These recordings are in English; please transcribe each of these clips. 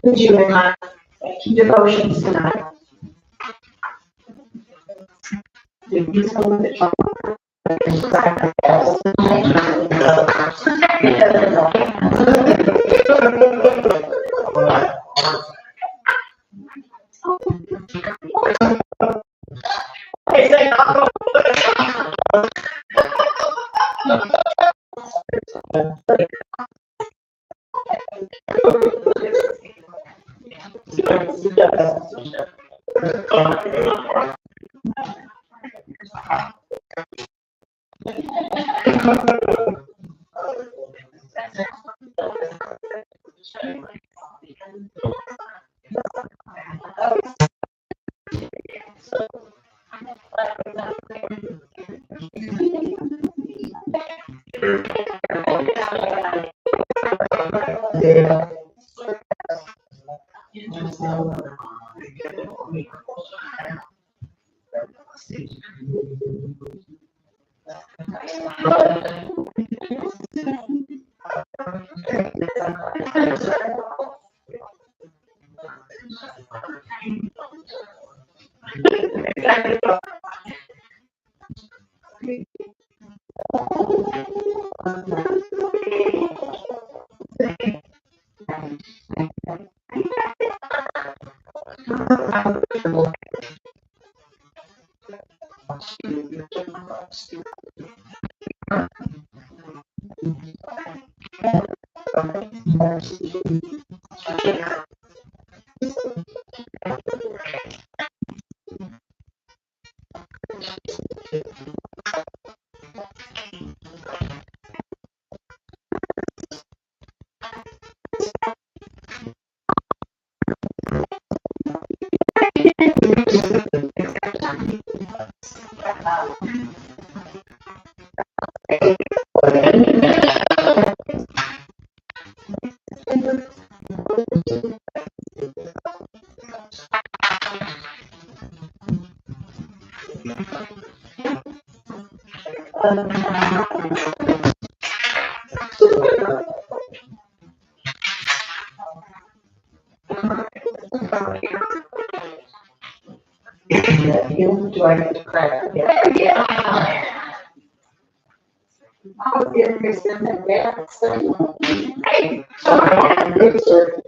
Would you in my devotions tonight? Did you tell me that you do I have to cry? Yeah. I'll give you some of that. Hey, sorry, I'm good, sir.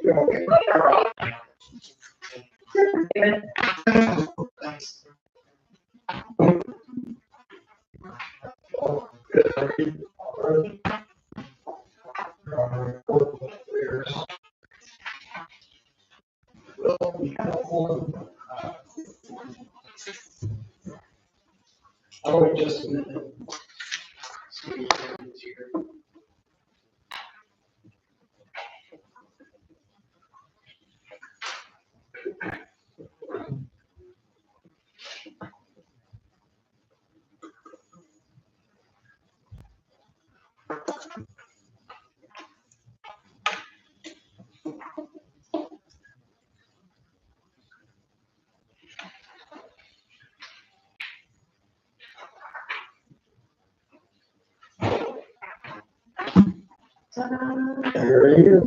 I'll wait just a minute. There he is.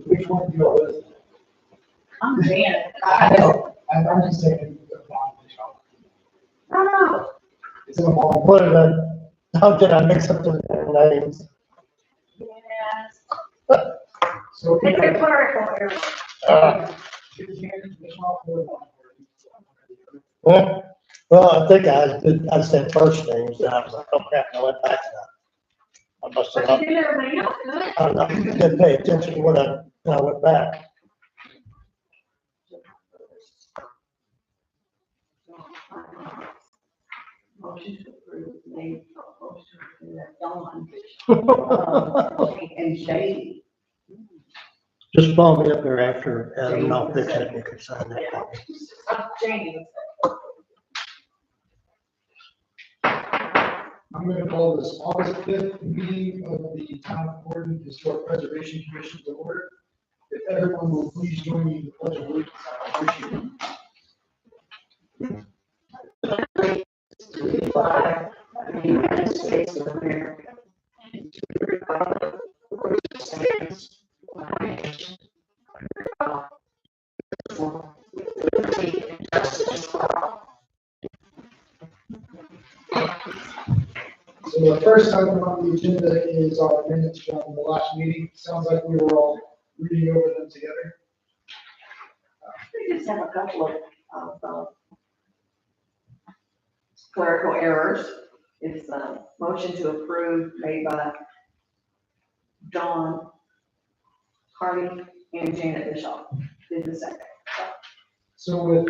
Which one do you want? I'm Janet. I'm just saying. Oh, It's in the ball. What did how did I mix up the names? yes. So. Pick a clerical error. Well, I think I said first names, and I was like, oh crap, I went back to that. I must have But not, you did everything else good. I didn't pay attention to when I went back. Motion to approve, made, motion to approve, Dawn, and Shady. Just follow me up there after Adam, and I'll fix it, and you can sign that. Jamie. I'm going to call this August 5th meeting of the Town of Gordon Historic Preservation Commission to order. If everyone will please join me in the pledge of allegiance, I appreciate it. To the flag of the United States of America, and to the republic for which it stands, one nation, under God, indivisible, with liberty and justice for all. So the first item on the agenda is our minutes from the last meeting. Sounds like we were all reading over them together. We just have a couple of clerical errors. It's a motion to approve made by Dawn Hardy and Janet Bishop. Did the second. So with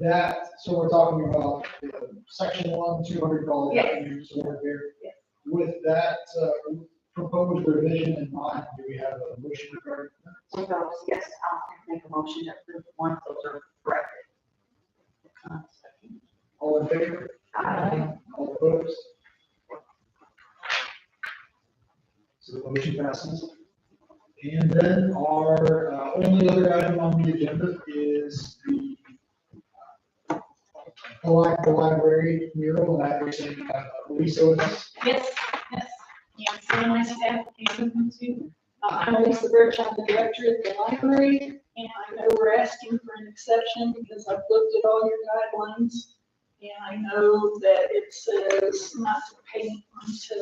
that, so we're talking about section 1, 200 dollars. Yes. Here. Yes. With that proposed revision in mind, do we have a motion regarding that? So those, yes, I'll make a motion to approve one, those are corrected. All in favor? Aye. All opposed? So the motion passes. And then our only other item on the agenda is the library mural, and I understand Lisa was. Yes, yes. Yeah, so my staff came to, I'm Lisa Birch, I'm the director of the library, and I know we're asking for an exception because I've looked at all your guidelines, and I know that it says not to paint onto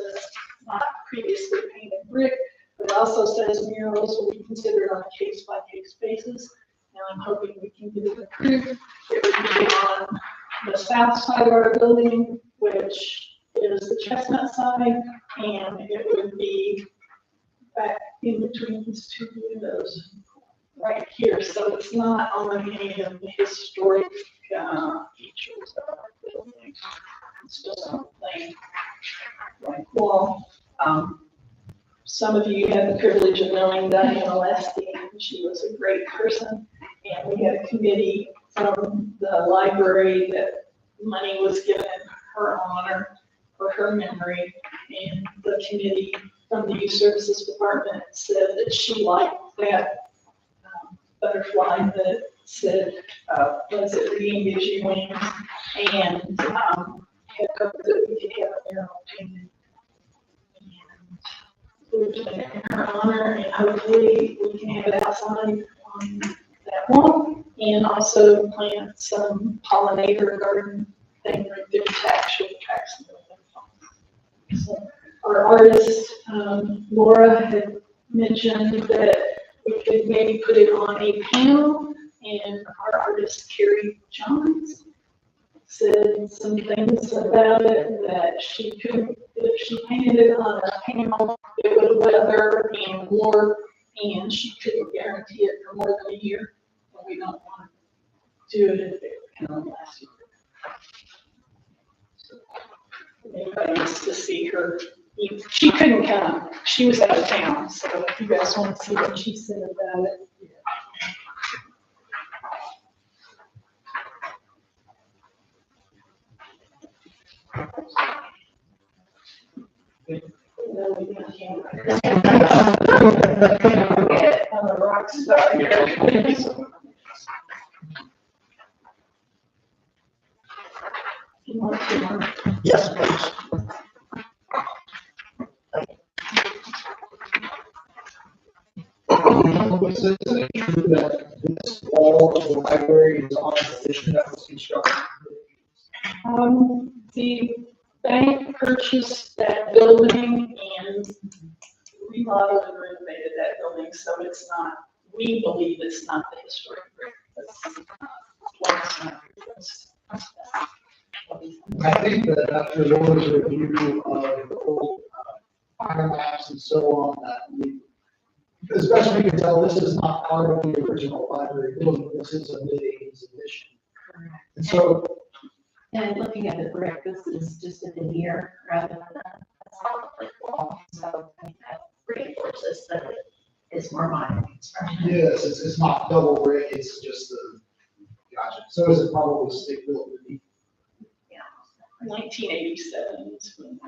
not previously painted brick, but it also says murals will be considered on a case-by-case basis, and I'm hoping we can get it approved. It would be on the south side of our building, which is the Chestnut side, and it would be back in between these two windows right here. So it's not on any of the historic features of our building. It's just something like wall. Some of you had the privilege of knowing Diana Lasky. She was a great person, and we had a committee from the library that money was given in her honor for her memory, and the committee from the Youth Services Department said that she liked that butterfly that said, was it Reading Gives You Wings, and had hoped that we could have a mural painted. We're doing it in her honor, and hopefully we can have it outside on that wall, and also plant some pollinator garden thing right there to actually attract some of them. So our artist, Laura had mentioned that we could maybe put it on a panel, and our artist, Carrie Johns, said some things about it that she couldn't, if she painted it on a panel, it would weather and warp, and she couldn't guarantee it for more than a year. And we don't want to do it if it can only last a year. Anybody wants to see her? She couldn't come. She was out of town, so if you guys want to see what she said about it. No, we can't. On the rock side. You want to? Yes, please. Was it true that this wall of the library is on the addition that was constructed? The bank purchased that building and remodeled and renovated that building, so it's not, we believe it's not the historic brick. I think that after Laura's review of the old fire maps and so on, that we, as best we can tell, this is not part of the original library building, this is a mid-80s addition. And so, And looking at the brick, this is just a veneer rather than a solid brick wall, so I think that reinforces that it is more modern construction. yes, it's not double brick, it's just the, gotcha, so is it probably stick built beneath? 1987 is when.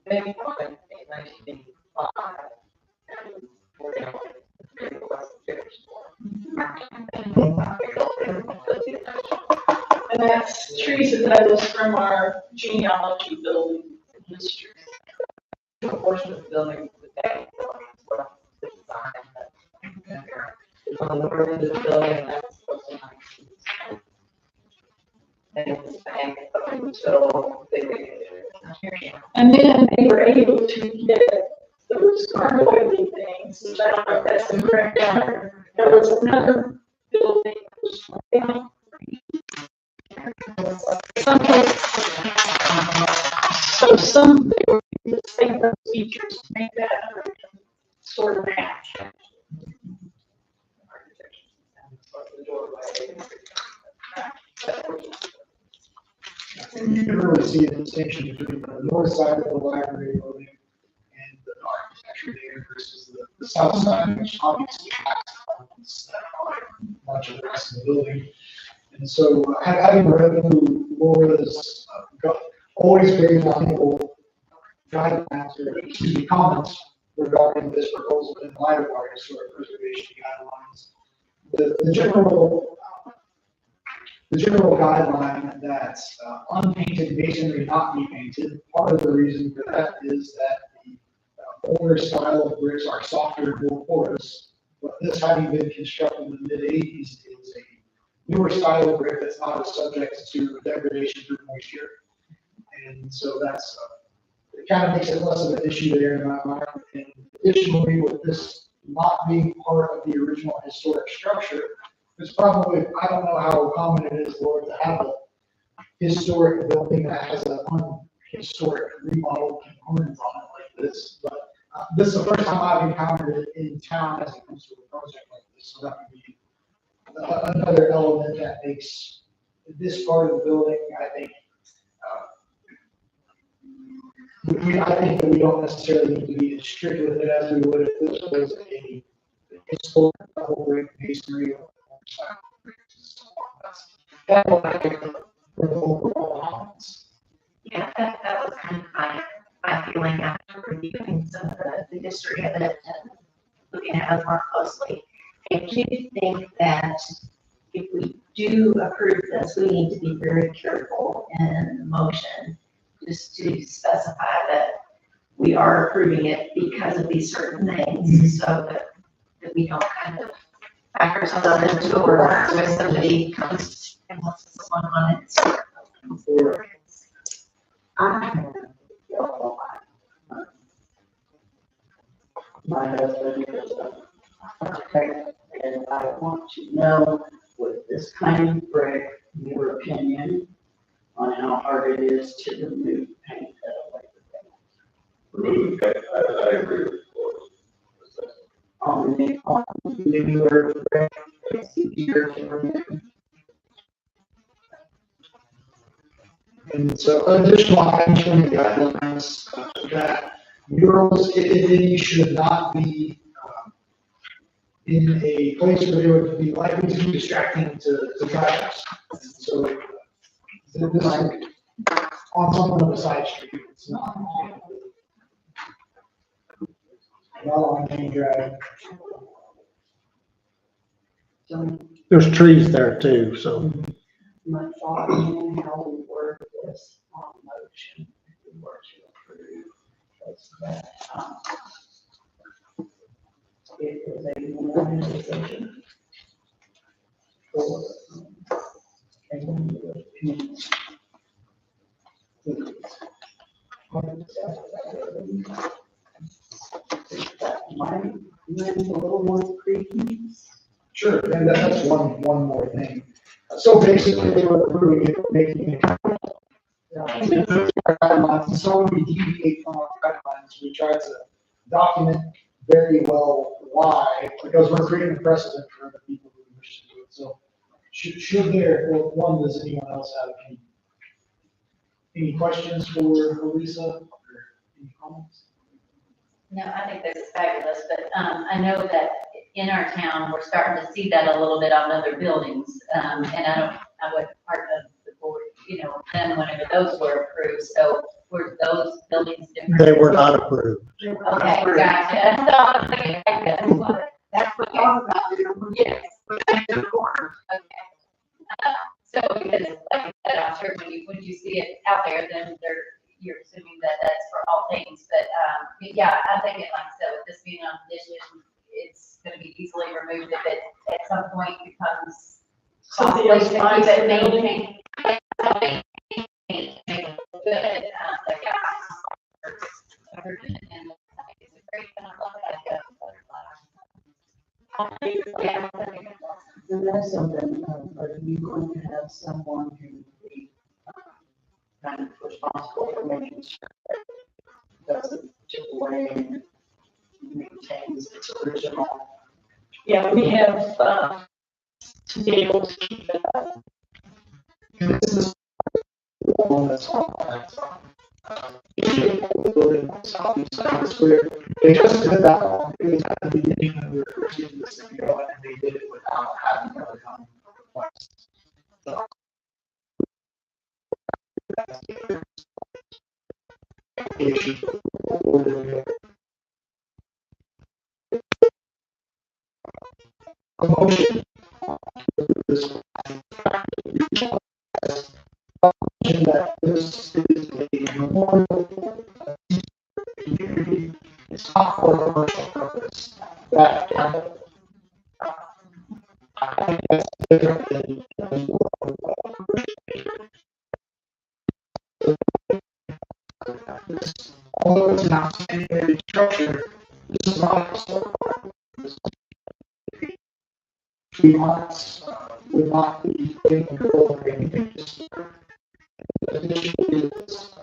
Maybe probably in 1985. And that's Teresa Douglas from our genealogy building history. A portion of the building, the bank building, is what the design that on the north end of the building, that's supposed to be. And it was bank, so they made it. And then they were able to get those gargoyle things, which I don't know if that's the correct term. There was another building that was down. Some, they were the same features to make that sort of match. You can really see the distinction between the north side of the library building and the architecture there versus the south side, which obviously has much of the rest of the building. And so having read through Laura's always very valuable guidelines, or excuse me, comments regarding this proposal in light of our historic preservation guidelines, the general guideline that unpainted masonry not be painted, part of the reason for that is that the older style of bricks are softer and more porous, but this having been constructed in the mid-80s is a newer style of brick that's not as subject to degradation through moisture. And so that's, it kind of makes it less of an issue there in my mind. And additionally, with this not being part of the original historic structure, it's probably, I don't know how common it is, Lord, to have a historic building that has a historic remodeled components on it like this. But this is the first time I've encountered it in town as it comes to a project like this. So that would be another element that makes this part of the building, I think, I think that we don't necessarily need to be as strict with it as we would if this was a historic double brick masonry. Yeah, that was kind of my feeling after reviewing some of the history of it and looking at it more closely. I do think that if we do approve this, we need to be very careful in the motion just to specify that we are approving it because of these certain things, so that we don't kind of back ourselves into a world where somebody comes and wants someone on it. I have yellow line. My husband is a architect, and I want to know, with this kind of brick, your opinion on how hard it is to remove paint at a later date. I agree with you. On the newer brick, it's easier to remove. And so additional items from the guidelines, that murals, if any, should not be, in a place where they would be likely to be distracting to drivers. And so, this is on someone of a side street, it's not. Not on main drive. So There's trees there too, so. my thought in how we work this on motion, if we were to approve, is that, it is a one decision for a one opinion. That might lend a little more credence. Sure, and that's one more thing. So basically, they were approving it, making it. Guidelines, and so when we deviate from our guidelines, we try to document very well why, because we're creating a precedent for the people who wish to do it. So should there, well, one, does anyone else have any questions for Lisa or any comments? No, I think this is fabulous, but I know that in our town, we're starting to see that a little bit on other buildings. And I wasn't part of the board, then whenever those were approved, so were those buildings different? They were not approved. Okay, gotcha. So I was thinking, That's what all about, yes, the corner. okay. So because, like I said, I'm sure when you see it out there, then you're assuming that that's for all things, but, yeah, I'm thinking, like I said, with this being on condition, it's gonna be easily removed if it at some point becomes Somebody costly else to keep finds it the building. maintained. Make it look good, like, yeah. And it's a great, and I love that. Yeah, I think it's awesome. And that's something, are you going to have someone who will be kind of responsible for making sure that doesn't chip away and maintains its original? Yeah, we have, to be able to keep it up. And this is one that's on that. They just did that one, it was at the beginning when we were first using this thing, and they did it without having another comment request. So. A motion. That this is a memorial community, it's not for commercial purpose. That, I think that's different than. Although it's not sanitary structure, this is not a historical park. Tree lots would not be putting control or anything. Additionally, as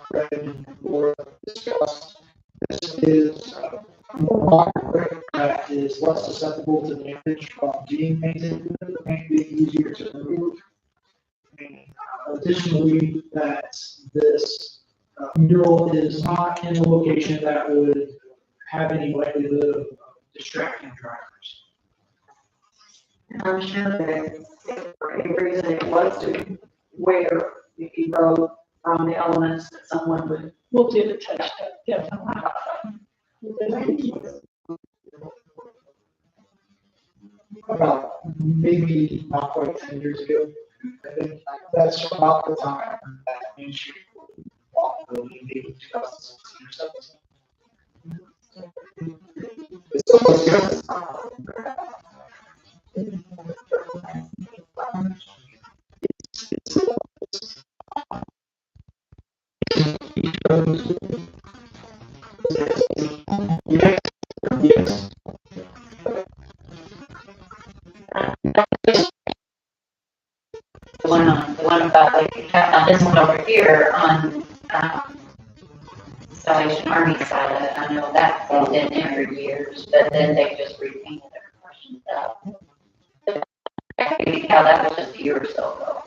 Fred and Laura discussed, this is more modern, that is less susceptible to damage from being painted, the paint being easier to remove. And additionally, that this mural is not in a location that would have any likelihood of distracting drivers. And I'm sure that if for any reason it was to wear Mickey Road from the elements, that someone would. We'll do the touch up, definitely. About maybe not quite 10 years ago, I think that's about the time that Main Street walked the building, maybe 2016 or 17. It's still good. Yes. Yes. The one about like, this one over here on, Salvation Army side, I know that's been there for years, but then they just repainted it. Yeah, that was just a year or so ago.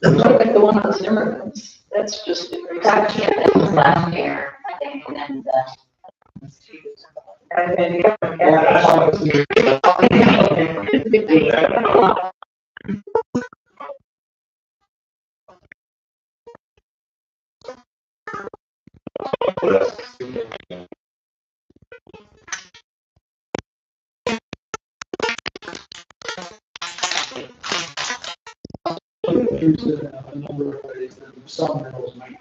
Like the one on Zimmerman's, that's just. That was last year, I think, and then the. There's a number of ways that some minerals might.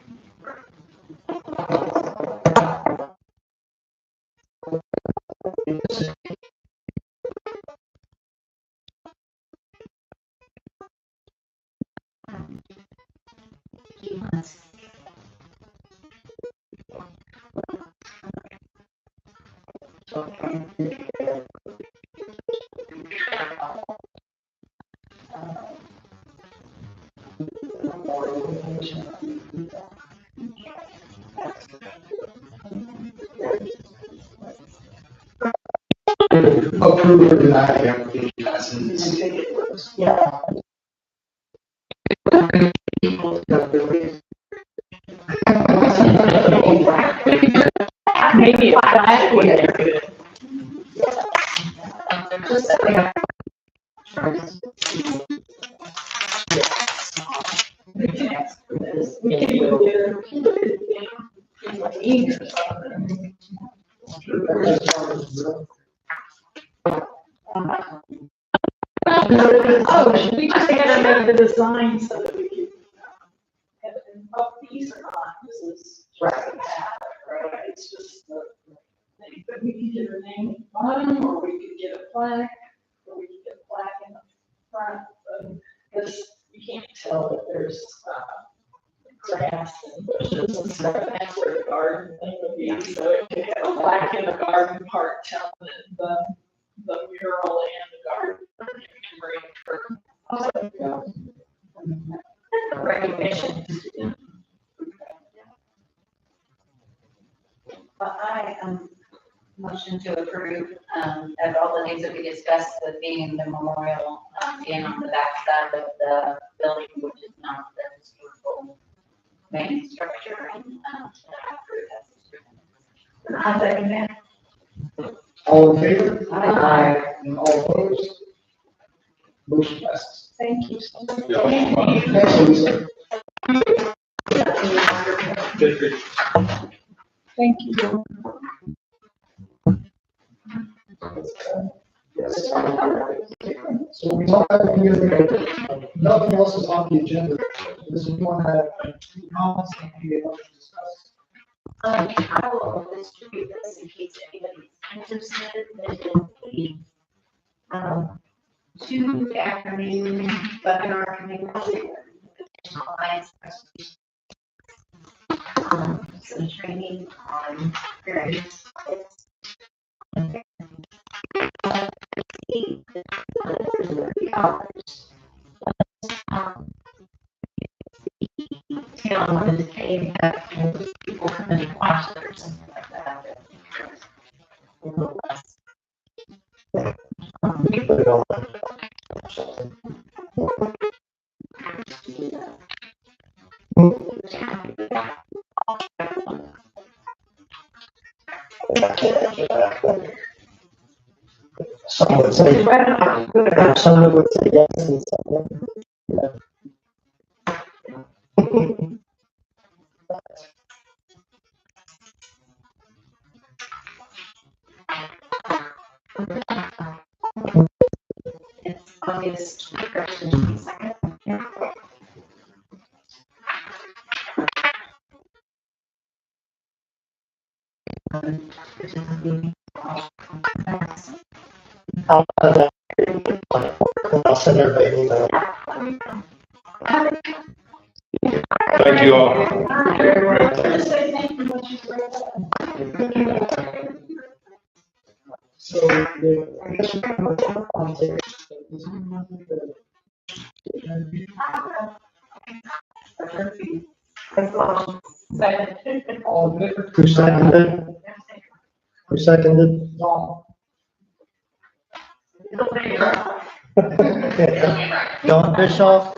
Approve or deny the application as is. Yeah. Maybe if I would. We can ask for this. We can even get her, in like ink or something. Oh, we just gotta make the design so that we can have it in up these or not. This is right. Right, it's just the thing, but we can get her name at the bottom, or we could get a plaque, or we could get a plaque in the front. Because you can't tell that there's, grass and bushes and stuff, that's where the garden thing would be, so it could have a plaque in the garden part telling it the mural and the garden. Recognition. Well, I, motion to approve, of all the things that we discussed, with being the memorial, being on the backside of the building, which is not the historical main structure, and, I second that. All in favor? Aye. And all opposed? Motion passes. Thank you so much. Thanks, Lisa. Thank you. So we don't have any other, nothing else is on the agenda. Does anyone have any comments that you would like to discuss? I will distribute this in case anybody's interested. Tuesday afternoon, webinar coming up with potential clients. Some training on various topics. Tell them that they have people come in and watch it or something like that. A little less. We put it on. Some would say, some would say yes and some no. It's August 22nd. I'll send everybody an email. Thank you all. Just say thank you when you read that. So, I guess we're on there. All in favor? Who seconded? Who seconded? Dawn. John Bischoff?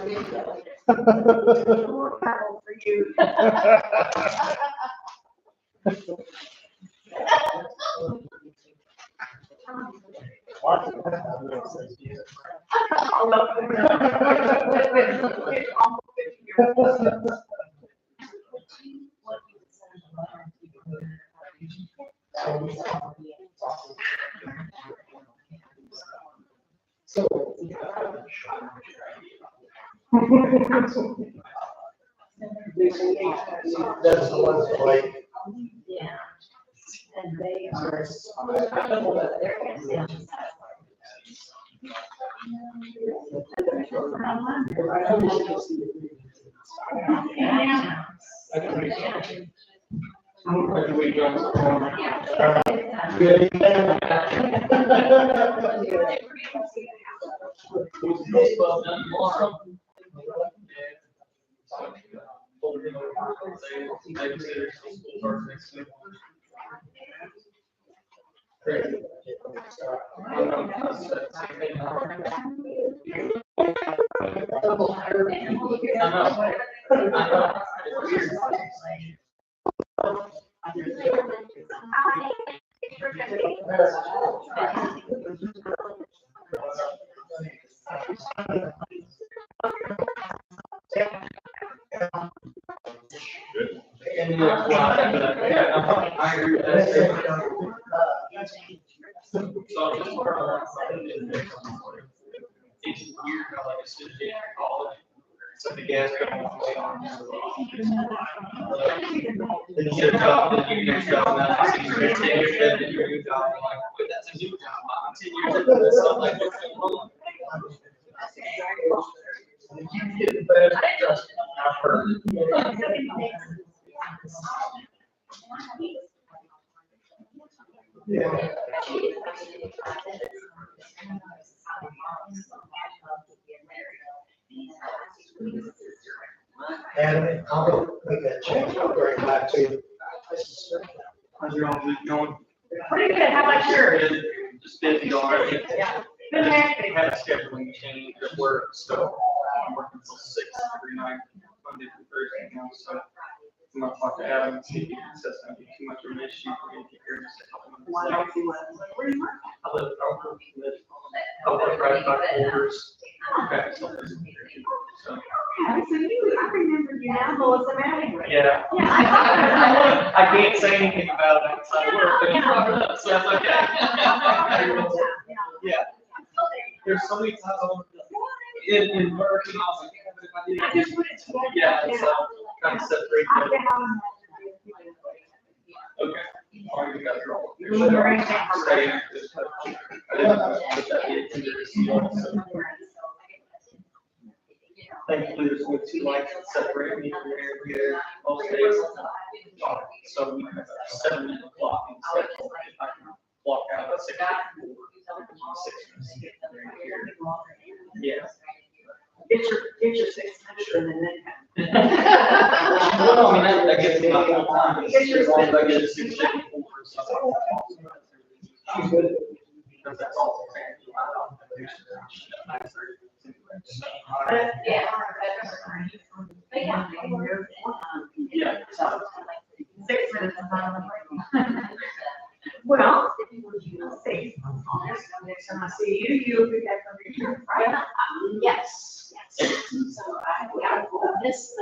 That's the ones that like. Yeah. And they are. Good. I agree with that. It's weird how like a student in college, so the gas company. Then you get a job, then you get a job, now it's 10 years, then you get a new job, you're like, wait, that's a new job, I'm 10 years into this, I'm like, what's going on? I've heard. Yeah. And I'll make that change, I'll bring it back to you. How's your own week going? Pretty good, how about yours? Just busy already. Yeah. They had a scheduling change at work, so I'm working till 6 every night, Monday through Thursday now, so I'm gonna talk to Adam and see if he says that's gonna be too much of an issue for me to get here in just a couple minutes. Where do you work? I live right by Borders. Okay. So, I remember you now, Melissa Manning. yeah. Yeah. I can't say anything about it outside of work, but you brought it up, so that's okay. Yeah. There's so many times in work, and I was like, yeah, but if I did. Yeah, so kind of separate them. Okay. All you guys are all. Stay active. I didn't put that in there, so. Thankfully, there's only 2 lights that separate me from here most days. So we have a 7-minute clock instead of if I can walk out at 6. Yeah. Get your 6 minutes and then. Well, I mean, that gets me my whole time. As long as I get a 6:54 or something. Because that's all. Yeah. Yeah. So, 6 minutes is not enough. Well, see, next time I see you, you'll be back from your trip, right? Yes, yes. So I missed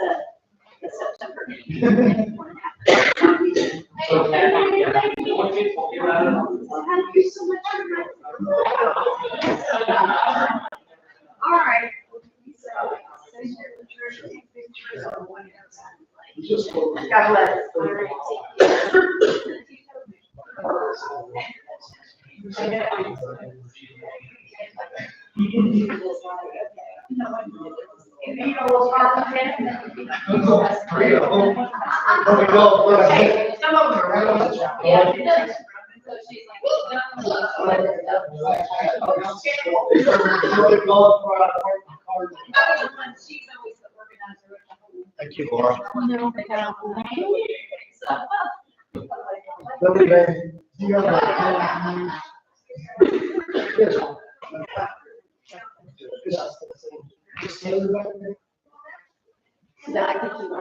the September. Thank you so much. All right. God bless. You know, we'll start with that. Three of them. Let me go, what I get. Some of them are really, yeah. So she's like, "Oh, These are really going for our card. she's always the organizer of the whole. Thank you, Laura. So, Lovely day. See you later. Yes. No, I think you